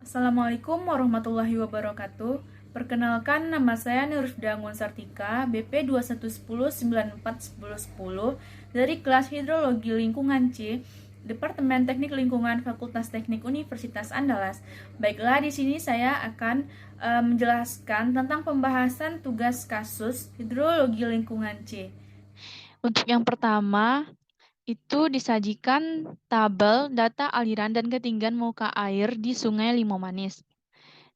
Assalamualaikum warahmatullahi wabarakatuh. Perkenalkan, nama saya Nurfda Sartika, BP 2110941010 dari kelas Hidrologi Lingkungan C, Departemen Teknik Lingkungan Fakultas Teknik Universitas Andalas. Baiklah, di sini saya akan menjelaskan tentang pembahasan tugas kasus Hidrologi Lingkungan C. Untuk yang pertama, itu disajikan tabel data aliran dan ketinggian muka air di Sungai Limomanis,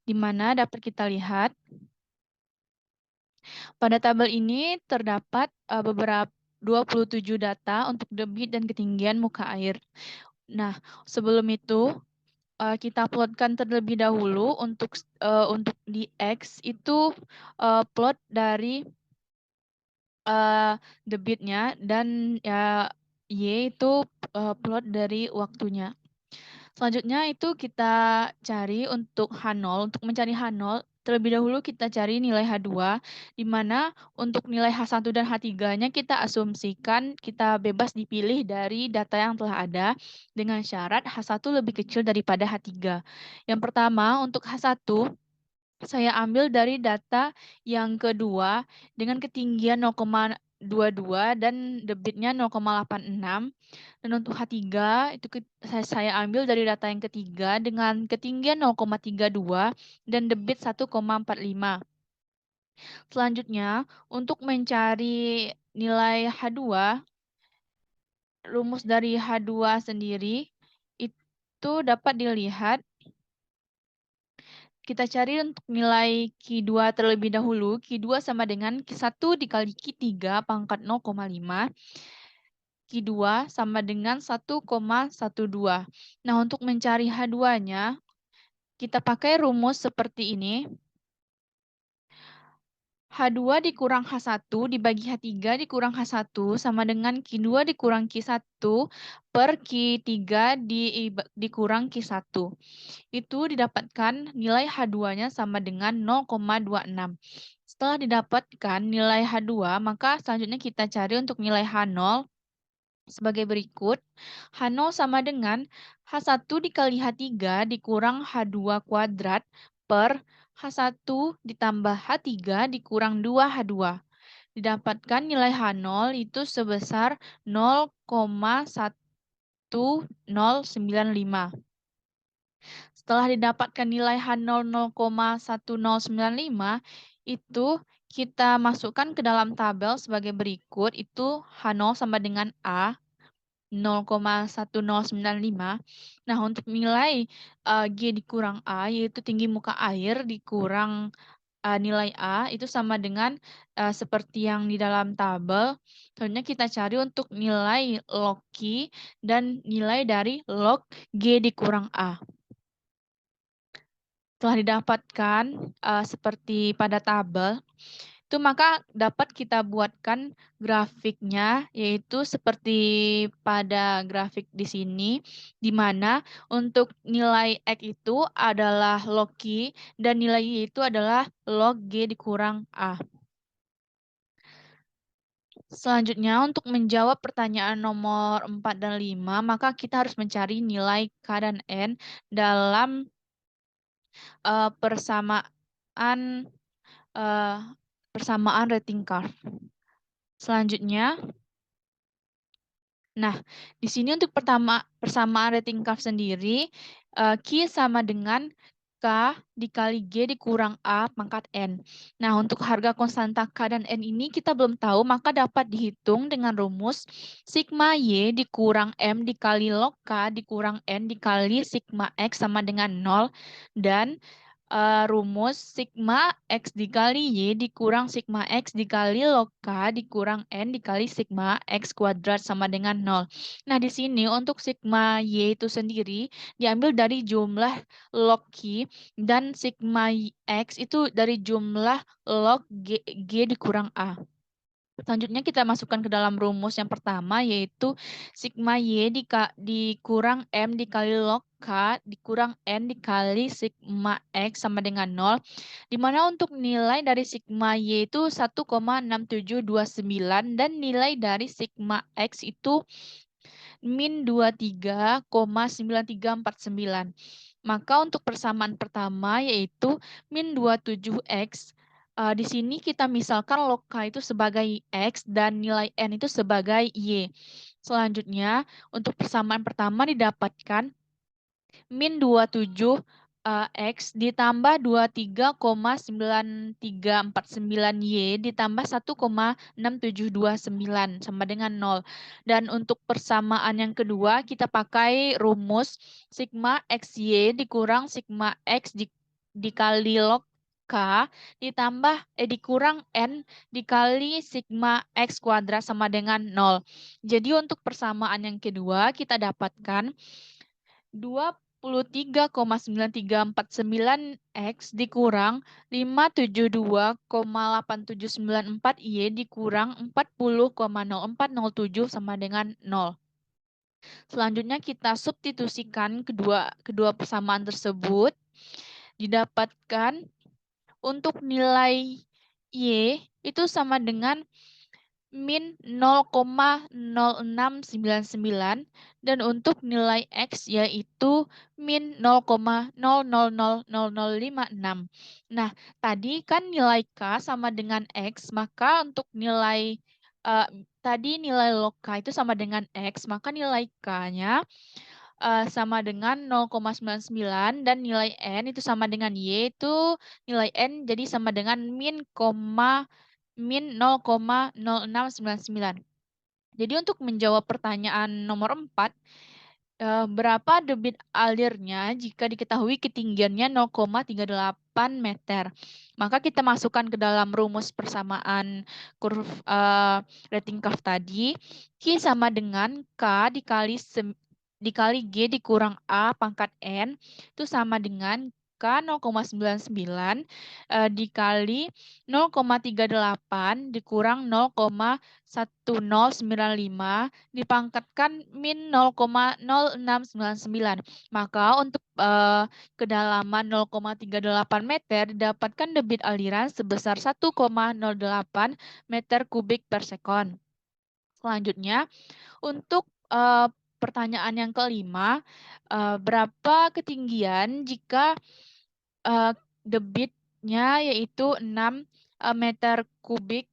di mana dapat kita lihat pada tabel ini terdapat beberapa 27 data untuk debit dan ketinggian muka air. Nah, sebelum itu kita plotkan terlebih dahulu untuk di X itu plot dari debitnya dan ya Y itu plot dari waktunya. Selanjutnya itu kita cari untuk H0. Untuk mencari H0, terlebih dahulu kita cari nilai H2, di mana untuk nilai H1 dan H3-nya kita asumsikan kita bebas dipilih dari data yang telah ada dengan syarat H1 lebih kecil daripada H3. Yang pertama, untuk H1, saya ambil dari data yang kedua dengan ketinggian 0,22 dan debitnya 0,86. Dan untuk H3 itu saya ambil dari data yang ketiga dengan ketinggian 0,32 dan debit 1,45. Selanjutnya, untuk mencari nilai H2, rumus dari H2 sendiri itu dapat dilihat. Kita cari untuk nilai Q2 terlebih dahulu. Q2 sama dengan Q1 dikali Q3 pangkat 0,5. Q2 sama dengan 1,12. Nah, untuk mencari H2-nya, kita pakai rumus seperti ini. H2 dikurang H1 dibagi H3 dikurang H1 sama dengan Q2 dikurang Q1 per Q3 dikurang Q1. Itu didapatkan nilai H2-nya sama dengan 0,26. Setelah didapatkan nilai H2, maka selanjutnya kita cari untuk nilai H0 sebagai berikut. H0 sama dengan H1 dikali H3 dikurang H2 kuadrat per H1 ditambah H3 dikurang 2H2. Didapatkan nilai H0 itu sebesar 0,1095. Setelah didapatkan nilai H0 0,1095, itu kita masukkan ke dalam tabel sebagai berikut. Itu H0 sama dengan A, 0,1095. Nah, untuk nilai G dikurang A, yaitu tinggi muka air dikurang nilai A, itu sama dengan seperti yang di dalam tabel. Selanjutnya kita cari untuk nilai log Q dan nilai dari log G dikurang A. Setelah didapatkan seperti pada tabel, itu maka dapat kita buatkan grafiknya, yaitu seperti pada grafik di sini, di mana untuk nilai X itu adalah log Q dan nilai Y itu adalah log G dikurang A. Selanjutnya, untuk menjawab pertanyaan nomor 4 dan 5, maka kita harus mencari nilai K dan N dalam persamaan rating curve. Selanjutnya, nah, di sini untuk persamaan rating curve sendiri, Q sama dengan K dikali G dikurang A pangkat N. Nah, untuk harga konstanta K dan N ini kita belum tahu, maka dapat dihitung dengan rumus sigma Y dikurang M dikali log K dikurang N dikali sigma X sama dengan 0. Dan rumus sigma X dikali Y dikurang sigma X dikali log K dikurang N dikali sigma X kuadrat sama dengan 0. Nah, di sini untuk sigma Y itu sendiri diambil dari jumlah log Q dan sigma X itu dari jumlah log G dikurang A. Selanjutnya kita masukkan ke dalam rumus yang pertama, yaitu sigma Y dikurang M dikali log K dikurang N dikali sigma X sama dengan 0. Di mana untuk nilai dari sigma Y itu 1,6729 dan nilai dari sigma X itu min 23,9349. Maka untuk persamaan pertama yaitu min 27X. Di sini kita misalkan log K itu sebagai X dan nilai N itu sebagai Y. Selanjutnya, untuk persamaan pertama didapatkan min 27 X ditambah 23,9349Y ditambah 1,6729 sama dengan 0. Dan untuk persamaan yang kedua kita pakai rumus sigma XY dikurang sigma X dikali log K dikurang N dikali sigma X kuadrat sama dengan 0. Jadi untuk persamaan yang kedua kita dapatkan 23,9349 X dikurang 572,8794Y dikurang 40,0407 sama dengan 0. Selanjutnya kita substitusikan kedua persamaan tersebut. Didapatkan untuk nilai Y itu sama dengan min 0,0699 dan untuk nilai X yaitu min 0,000056. Nah, tadi kan nilai K sama dengan X, maka untuk nilai tadi nilai log K itu sama dengan X, maka nilai K-nya sama dengan 0,99 dan nilai N itu sama dengan Y, itu nilai N jadi sama dengan min 0,0699. Jadi untuk menjawab pertanyaan nomor 4, berapa debit alirnya jika diketahui ketinggiannya 0,38 meter? Maka kita masukkan ke dalam rumus persamaan rating curve tadi. Q sama dengan K dikali G dikurang A pangkat N itu sama dengan K 0,99 dikali 0,38 dikurang 0,1095 dipangkatkan min 0,0699. Maka untuk kedalaman 0,38 meter didapatkan debit aliran sebesar 1,08 meter kubik per sekon. Selanjutnya, untuk pertanyaan yang kelima, berapa ketinggian jika debitnya yaitu 6 meter kubik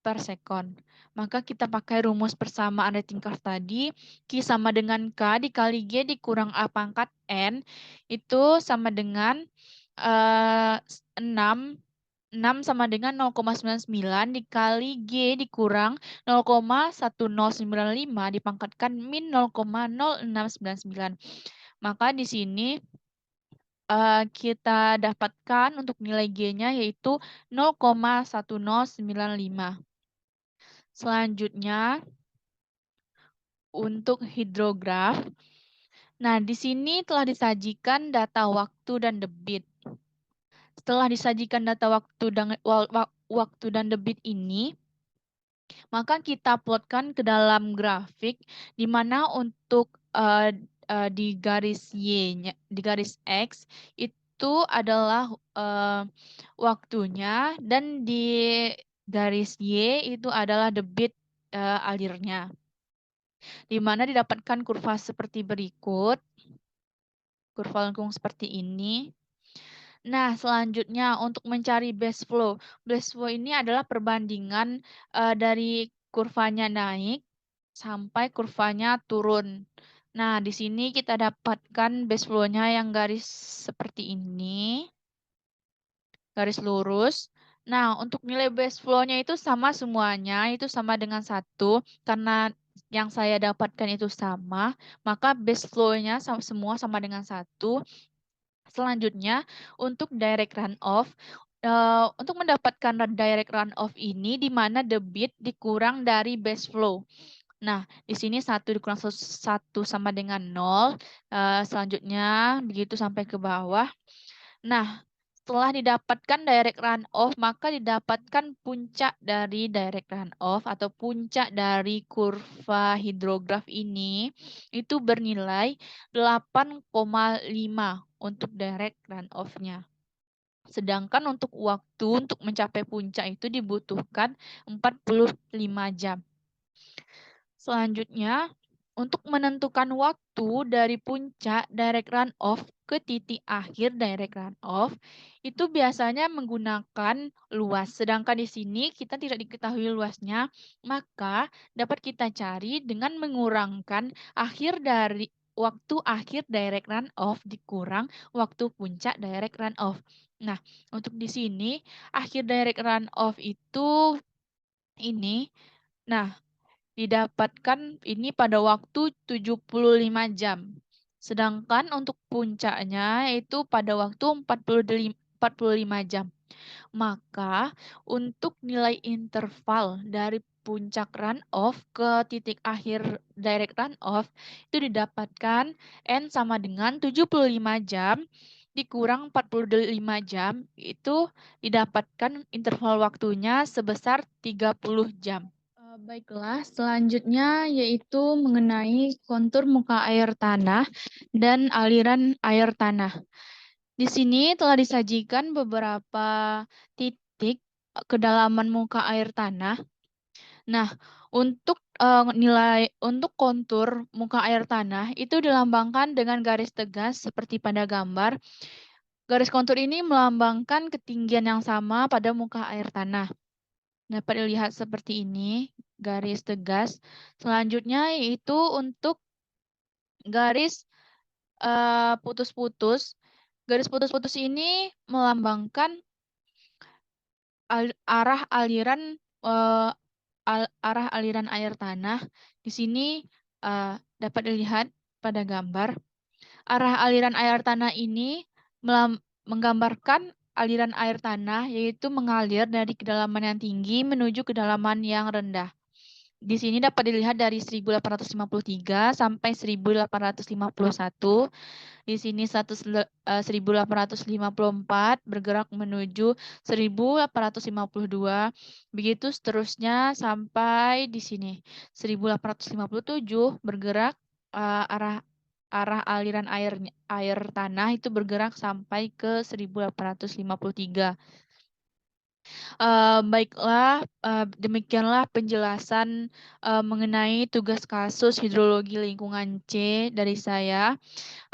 per sekon? Maka kita pakai rumus persamaan rating curve tadi, Q sama dengan K dikali G dikurang A pangkat N, itu sama dengan 6 sama dengan 0,99 dikali G dikurang 0,1095 dipangkatkan min 0,0699. Maka di sini kita dapatkan untuk nilai G-nya yaitu 0,1095. Selanjutnya, untuk hidrograf. Nah, di sini telah disajikan data waktu dan debit. Setelah disajikan data waktu dan debit ini, maka kita plotkan ke dalam grafik di mana untuk di garis Y-nya, di garis X itu adalah waktunya dan di garis Y itu adalah debit alirnya. Di mana didapatkan kurva seperti berikut. Kurva lengkung seperti ini. Nah, selanjutnya untuk mencari base flow. Base flow ini adalah perbandingan dari kurvanya naik sampai kurvanya turun. Nah, di sini kita dapatkan base flow-nya yang garis seperti ini. Garis lurus. Nah, untuk nilai base flow-nya itu sama semuanya, itu sama dengan 1. Karena yang saya dapatkan itu sama, maka base flow-nya semua sama dengan 1. Selanjutnya, untuk direct runoff, untuk mendapatkan direct runoff ini di mana debit dikurang dari base flow. Nah, di sini 1 dikurang 1 sama dengan 0. Selanjutnya, begitu sampai ke bawah. Nah, setelah didapatkan direct runoff, maka didapatkan puncak dari direct runoff atau puncak dari kurva hidrograf ini itu bernilai 8,5 untuk direct runoff-nya. Sedangkan untuk waktu untuk mencapai puncak itu dibutuhkan 45 jam. Selanjutnya, Untuk menentukan waktu dari puncak direct runoff ke titik akhir direct runoff, itu biasanya menggunakan luas. Sedangkan di sini kita tidak diketahui luasnya, maka dapat kita cari dengan mengurangkan waktu akhir direct runoff dikurang waktu puncak direct runoff. Nah, untuk di sini akhir direct runoff itu ini. Nah, didapatkan ini pada waktu 75 jam. Sedangkan untuk puncaknya itu pada waktu 45 jam. Maka untuk nilai interval dari puncak runoff ke titik akhir direct runoff itu didapatkan N sama dengan 75 jam dikurang 45 jam itu didapatkan interval waktunya sebesar 30 jam. Baiklah, selanjutnya yaitu mengenai kontur muka air tanah dan aliran air tanah. Di sini telah disajikan beberapa titik kedalaman muka air tanah. Nah, untuk kontur muka air tanah itu dilambangkan dengan garis tegas seperti pada gambar. Garis kontur ini melambangkan ketinggian yang sama pada muka air tanah. Dapat dilihat seperti ini, garis tegas. Selanjutnya yaitu untuk garis putus-putus. Garis putus-putus ini melambangkan arah aliran arah aliran air tanah. Di sini dapat dilihat pada gambar. Arah aliran air tanah ini menggambarkan aliran air tanah yaitu mengalir dari kedalaman yang tinggi menuju kedalaman yang rendah. Di sini dapat dilihat dari 1853 sampai 1851. Di sini 1854 bergerak menuju 1852. Begitu seterusnya sampai di sini. 1857 bergerak arah aliran air tanah itu bergerak sampai ke 1853. Baiklah, demikianlah penjelasan mengenai tugas kasus hidrologi lingkungan C dari saya.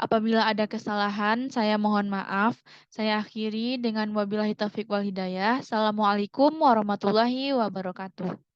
Apabila ada kesalahan, saya mohon maaf. Saya akhiri dengan wabillahi taufiq wal hidayah. Assalamualaikum warahmatullahi wabarakatuh.